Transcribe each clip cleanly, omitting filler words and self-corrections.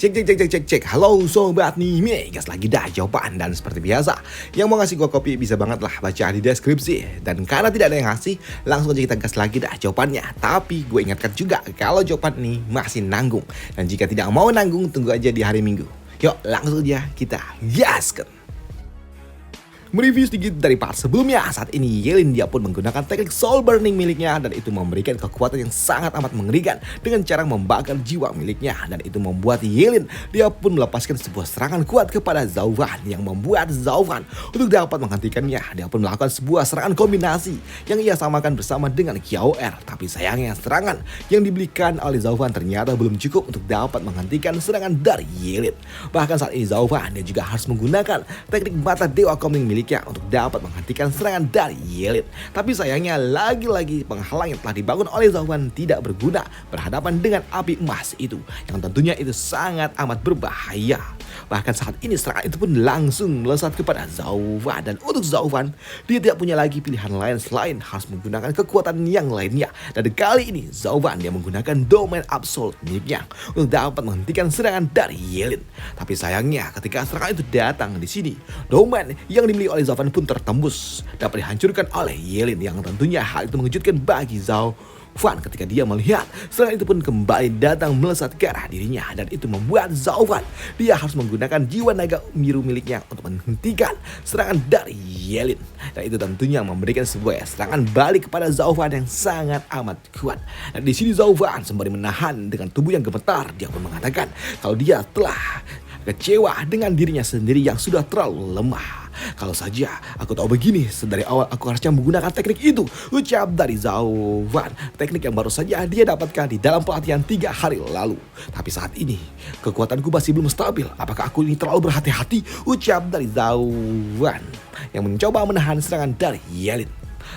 Cek. Halo sobat nih, gas lagi dah jawaban. Dan seperti biasa, yang mau ngasih gua kopi bisa banget lah baca di deskripsi. Dan karena tidak ada yang ngasih, langsung aja kita gas lagi dah jawabannya. Tapi gue ingatkan juga kalau jawaban ini masih nanggung. Dan jika tidak mau nanggung, tunggu aja di hari Minggu. Yuk langsung aja kita gaskan. Mereview sedikit dari part sebelumnya, saat ini Yelin dia pun menggunakan teknik soul burning miliknya dan itu memberikan kekuatan yang sangat amat mengerikan dengan cara membakar jiwa miliknya, dan itu membuat Yelin dia pun melepaskan sebuah serangan kuat kepada Zauvan yang membuat Zauvan untuk dapat menghentikannya. Dia pun melakukan sebuah serangan kombinasi yang ia samakan bersama dengan Kyoer, tapi sayangnya serangan yang diberikan oleh Zauvan ternyata belum cukup untuk dapat menghentikan serangan dari Yelin. Bahkan saat ini Zauvan dia juga harus menggunakan teknik mata dewa komling miliknya untuk dapat menghentikan serangan dari Yelin. Tapi sayangnya lagi-lagi penghalang yang telah dibangun oleh Zauvan tidak berguna berhadapan dengan api emas itu, yang tentunya itu sangat amat berbahaya. Bahkan saat ini serangan itu pun langsung melesat kepada Zauvan, dan untuk Zauvan dia tidak punya lagi pilihan lain selain harus menggunakan kekuatan yang lainnya. Dan kali ini Zauvan dia menggunakan domain absolute miliknya untuk dapat menghentikan serangan dari Yelin. Tapi sayangnya ketika serangan itu datang di sini, domain yang dimiliki oleh Zauvan pun tertembus dapat dihancurkan oleh Yelin, yang tentunya hal itu mengejutkan bagi Zauvan ketika dia melihat serangan itu pun kembali datang melesat ke arah dirinya, dan itu membuat Zauvan dia harus menggunakan jiwa naga biru miliknya untuk menghentikan serangan dari Yelin, dan itu tentunya memberikan sebuah serangan balik kepada Zauvan yang sangat amat kuat. Dan di sini Zauvan sembari menahan dengan tubuh yang gemetar, dia pun mengatakan kalau dia telah kecewa dengan dirinya sendiri yang sudah terlalu lemah. Kalau saja aku tahu begini, dari awal aku harusnya menggunakan teknik itu, ucap dari Zauvan. Teknik yang baru saja dia dapatkan di dalam pelatihan 3 hari lalu. Tapi saat ini kekuatanku masih belum stabil. Apakah aku ini terlalu berhati-hati, ucap dari Zauvan yang mencoba menahan serangan dari Yelin.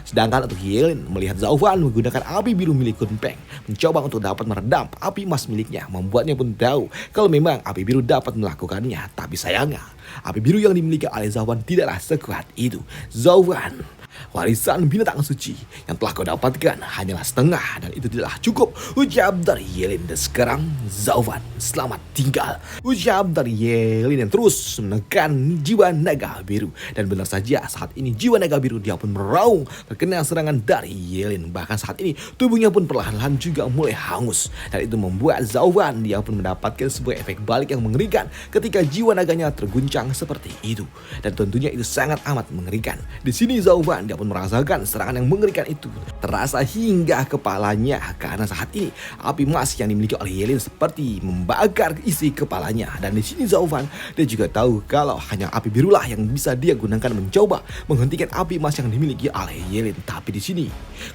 Sedangkan untuk Yelin melihat Zauvan menggunakan api biru milik Kunpeng mencoba untuk dapat meredam api emas miliknya, membuatnya pun tahu kalau memang api biru dapat melakukannya. Tapi sayangnya api biru yang dimiliki oleh Zauvan tidaklah sekuat itu. Zauvan, warisan binatang suci yang telah kau dapatkan hanyalah setengah, dan itu tidaklah cukup, ucap dari Yelin. Dan sekarang Zauvan, selamat tinggal, ucap dari Yelin yang terus menekan jiwa naga biru. Dan benar saja saat ini jiwa naga biru dia pun meraung terkena serangan dari Yelin. Bahkan saat ini tubuhnya pun perlahan-lahan juga mulai hangus, dan itu membuat Zauvan dia pun mendapatkan sebuah efek balik yang mengerikan ketika jiwa naganya terguncang seperti itu, dan tentunya itu sangat amat mengerikan. Di sini Zauvan dia pun merasakan serangan yang mengerikan itu terasa hingga kepalanya, karena saat ini api emas yang dimiliki oleh Yelin seperti membakar isi kepalanya. Dan di sini Zauvan dia juga tahu kalau hanya api birulah yang bisa dia gunakan mencoba menghentikan api emas yang dimiliki oleh Yelin. Tapi di sini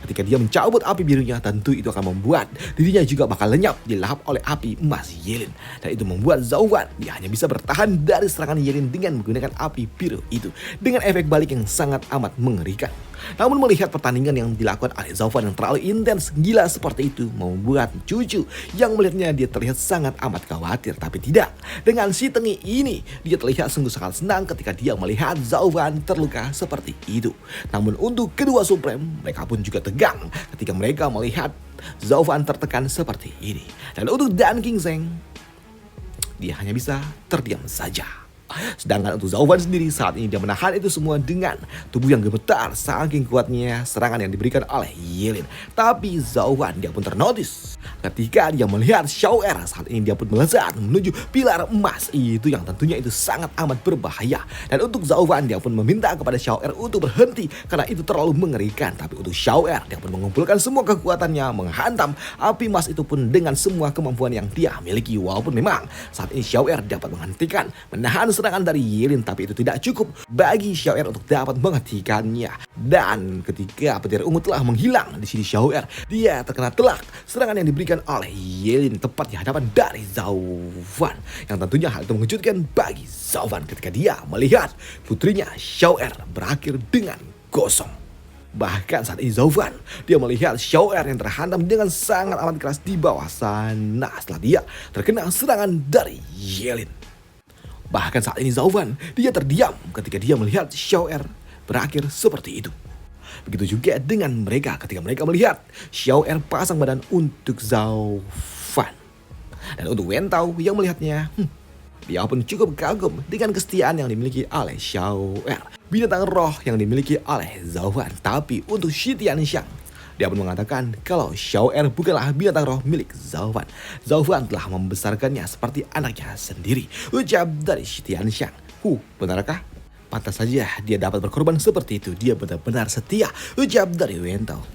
ketika dia mencabut api birunya, tentu itu akan membuat dirinya juga bakal lenyap dilahap oleh api emas Yelin, dan itu membuat Zauvan dia hanya bisa bertahan dari serangan Yelin dengan menggunakan api biru itu dengan efek balik yang sangat amat mengerikan. Namun melihat pertandingan yang dilakukan oleh Zauvan yang terlalu intens gila seperti itu, membuat cucu yang melihatnya dia terlihat sangat amat khawatir. Tapi tidak, dengan si Tengi ini dia terlihat sungguh sangat senang ketika dia melihat Zauvan terluka seperti itu. Namun untuk kedua Supreme, mereka pun juga tegang ketika mereka melihat Zauvan tertekan seperti ini. Dan untuk Dan Kingseng, dia hanya bisa terdiam saja. Sedangkan untuk Zauvan sendiri saat ini dia menahan itu semua dengan tubuh yang gemetar saking kuatnya serangan yang diberikan oleh Yelin. Tapi Zauvan dia pun ternotis ketika dia melihat Kyoer saat ini dia pun melesat menuju pilar emas itu, yang tentunya itu sangat amat berbahaya. Dan untuk Zauvan dia pun meminta kepada Kyoer untuk berhenti karena itu terlalu mengerikan. Tapi untuk Kyoer dia pun mengumpulkan semua kekuatannya menghantam api emas itu pun dengan semua kemampuan yang dia miliki. Walaupun memang saat ini Kyoer dapat menghentikan menahan serangan dari Yelin, tapi itu tidak cukup bagi Kyoer untuk dapat menghentikannya. Dan ketika petir ungu telah menghilang, di sini Kyoer dia terkena telak serangan yang diberikan oleh Yelin tepat di hadapan dari Zauvan, yang tentunya hal itu mengejutkan bagi Zauvan ketika dia melihat putrinya Kyoer berakhir dengan gosong. Bahkan saat ini Zauvan dia melihat Kyoer yang terhantam dengan sangat amat keras di bawah sana setelah dia terkena serangan dari Yelin. Bahkan saat ini Zauvan dia terdiam ketika dia melihat Kyoer berakhir seperti itu. Begitu juga dengan mereka ketika mereka melihat Kyoer pasang badan untuk Zauvan. Dan untuk Wen Tao yang melihatnya, dia pun cukup kagum dengan kesetiaan yang dimiliki oleh Xiao Er, binatang roh yang dimiliki oleh Zhao Fan. Tapi untuk Shi Tianxiang, dia pun mengatakan kalau Xiao Er bukanlah binatang roh milik Zhao Fan. Zhao Fan telah membesarkannya seperti anaknya sendiri. Ucap dari Shi Tianxiang. Benarkah? Pantas saja dia dapat berkorban seperti itu. Dia benar-benar setia. Ucap dari Wen Tao.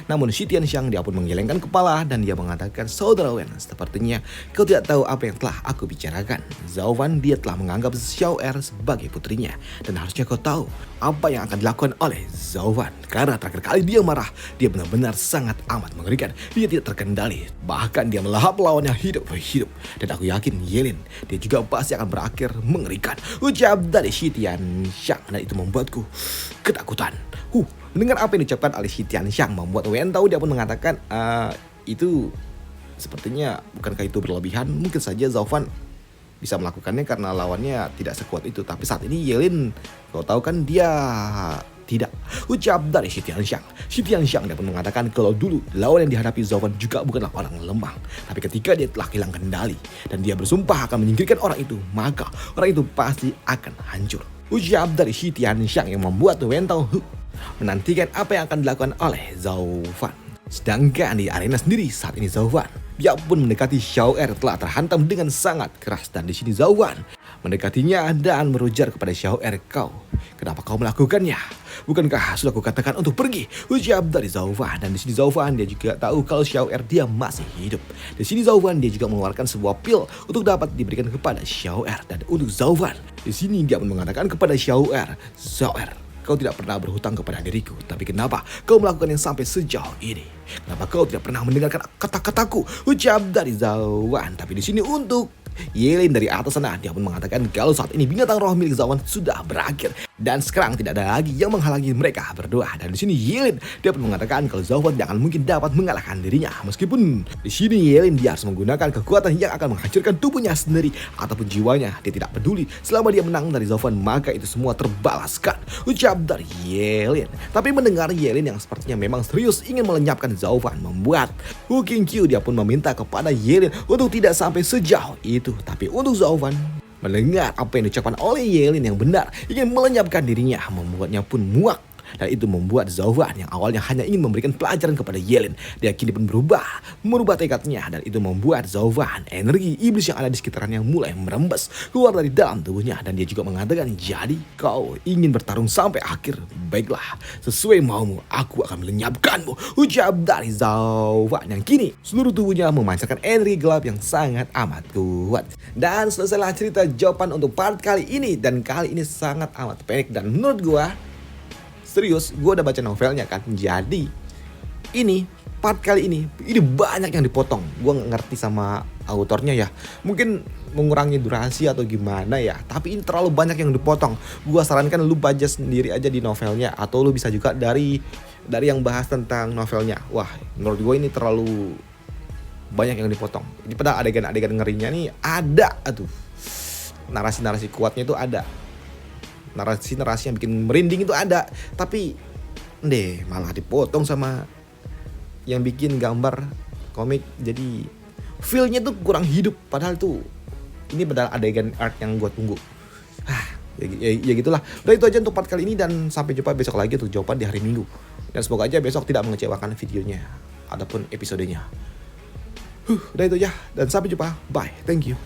Namun Shi Tianxiang dia pun menggelengkan kepala dan dia mengatakan, saudara Wen, sepertinya kau tidak tahu apa yang telah aku bicarakan. Zhao Fan dia telah menganggap Xiao Er sebagai putrinya. Dan harusnya kau tahu apa yang akan dilakukan oleh Zhao Fan. Karena terakhir kali dia marah, dia benar-benar sangat amat mengerikan. Dia tidak terkendali. Bahkan dia melahap lawannya hidup-hidup. Dan aku yakin Yelin, dia juga pasti akan berakhir mengerikan. Ucap dari Shi Tianxiang, dan itu membuatku ketakutan. Mendengar apa yang diucapkan oleh Shi Tianxiang membuat Wen Tao dia pun mengatakan, itu sepertinya bukankah itu berlebihan? Mungkin saja Zhao Fan bisa melakukannya karena lawannya tidak sekuat itu. Tapi saat ini Yelin, kau tahu kan dia tidak. Ucap dari Shi Tianxiang. Shi Tianxiang dia pun mengatakan kalau dulu lawan yang dihadapi Zhao Fan juga bukanlah orang lemah. Tapi ketika dia telah hilang kendali dan dia bersumpah akan menyingkirkan orang itu, maka orang itu pasti akan hancur. Ucap dari Shi Tianxiang yang membuat Wen Tao menantikan apa yang akan dilakukan oleh Zhao Fan. Sedangkan di arena sendiri saat ini Zhao Fan, dia pun mendekati Xiao Er telah terhantam dengan sangat keras. Dan di sini Zhao Fan mendekatinya dan merujar kepada Xiao Er, kenapa kau melakukannya? Bukankah sudah kukatakan untuk pergi? Ucap dari Zhao Fan. Dan di sini Zhao Fan dia juga tahu kalau Xiao Er dia masih hidup. Di sini Zhao Fan dia juga mengeluarkan sebuah pil untuk dapat diberikan kepada Xiao Er. Dan untuk Zhao Fan, di sini dia pun mengatakan kepada Xiao Er, kau tidak pernah berhutang kepada diriku, tapi kenapa kau melakukan yang sampai sejauh ini? Kenapa kau tidak pernah mendengarkan kata-kataku? Ucap dari Zhao Fan. Tapi di sini untuk Yelin dari atas sana, dia pun mengatakan kalau saat ini binatang roh milik Zhao Fan sudah berakhir dan sekarang tidak ada lagi yang menghalangi mereka berdua. Dan di sini Yelin dia pun mengatakan kalau Zhao Fan tidak akan mungkin dapat mengalahkan dirinya. Meskipun di sini Yelin dia harus menggunakan kekuatan yang akan menghancurkan tubuhnya sendiri ataupun jiwanya, dia tidak peduli. Selama dia menang dari Zhao Fan, maka itu semua terbalaskan. Ucap dari Yelin. Tapi mendengar Yelin yang sepertinya memang serius ingin melenyapkan Zhao Fan, membuat Hu Qingqiu dia pun meminta kepada Yelin untuk tidak sampai sejauh itu. Tapi untuk Zhao Fan mendengar apa yang diucapkan oleh Yelin yang benar ingin melenyapkan dirinya, membuatnya pun muak. Dan itu membuat Zhao Fan yang awalnya hanya ingin memberikan pelajaran kepada Yelin, dia kini pun merubah tekadnya. Dan itu membuat Zhao Fan energi iblis yang ada di sekitarnya mulai merembes keluar dari dalam tubuhnya. Dan dia juga mengatakan, jadi kau ingin bertarung sampai akhir? Baiklah, sesuai maumu, aku akan melenyapkanmu. Ucap dari Zhao Fan yang kini seluruh tubuhnya memancarkan energi gelap yang sangat amat kuat. Dan selesailah cerita jawaban untuk part kali ini. Dan kali ini sangat amat pendek dan menurut gua serius, gue udah baca novelnya kan. Jadi ini part kali ini banyak yang dipotong. Gue gak ngerti sama autornya ya. Mungkin mengurangi durasi atau gimana ya. Tapi ini terlalu banyak yang dipotong. Gue sarankan lu baca sendiri aja di novelnya. Atau lu bisa juga dari yang bahas tentang novelnya. Wah, menurut gue ini terlalu banyak yang dipotong. Jadi pada adegan-adegan ngerinya nih ada. Narasi-narasi kuatnya itu ada. Narasi-narasi yang bikin merinding itu ada. Tapi malah dipotong sama yang bikin gambar komik. Jadi feel-nya tuh kurang hidup. Padahal tuh ini padahal adegan art yang gue tunggu. Ya gitulah. Udah itu aja untuk part kali ini. Dan sampai jumpa besok lagi untuk jawaban di hari Minggu. Dan semoga aja besok tidak mengecewakan videonya ataupun episodenya. Udah itu aja. Dan sampai jumpa. Bye. Thank you.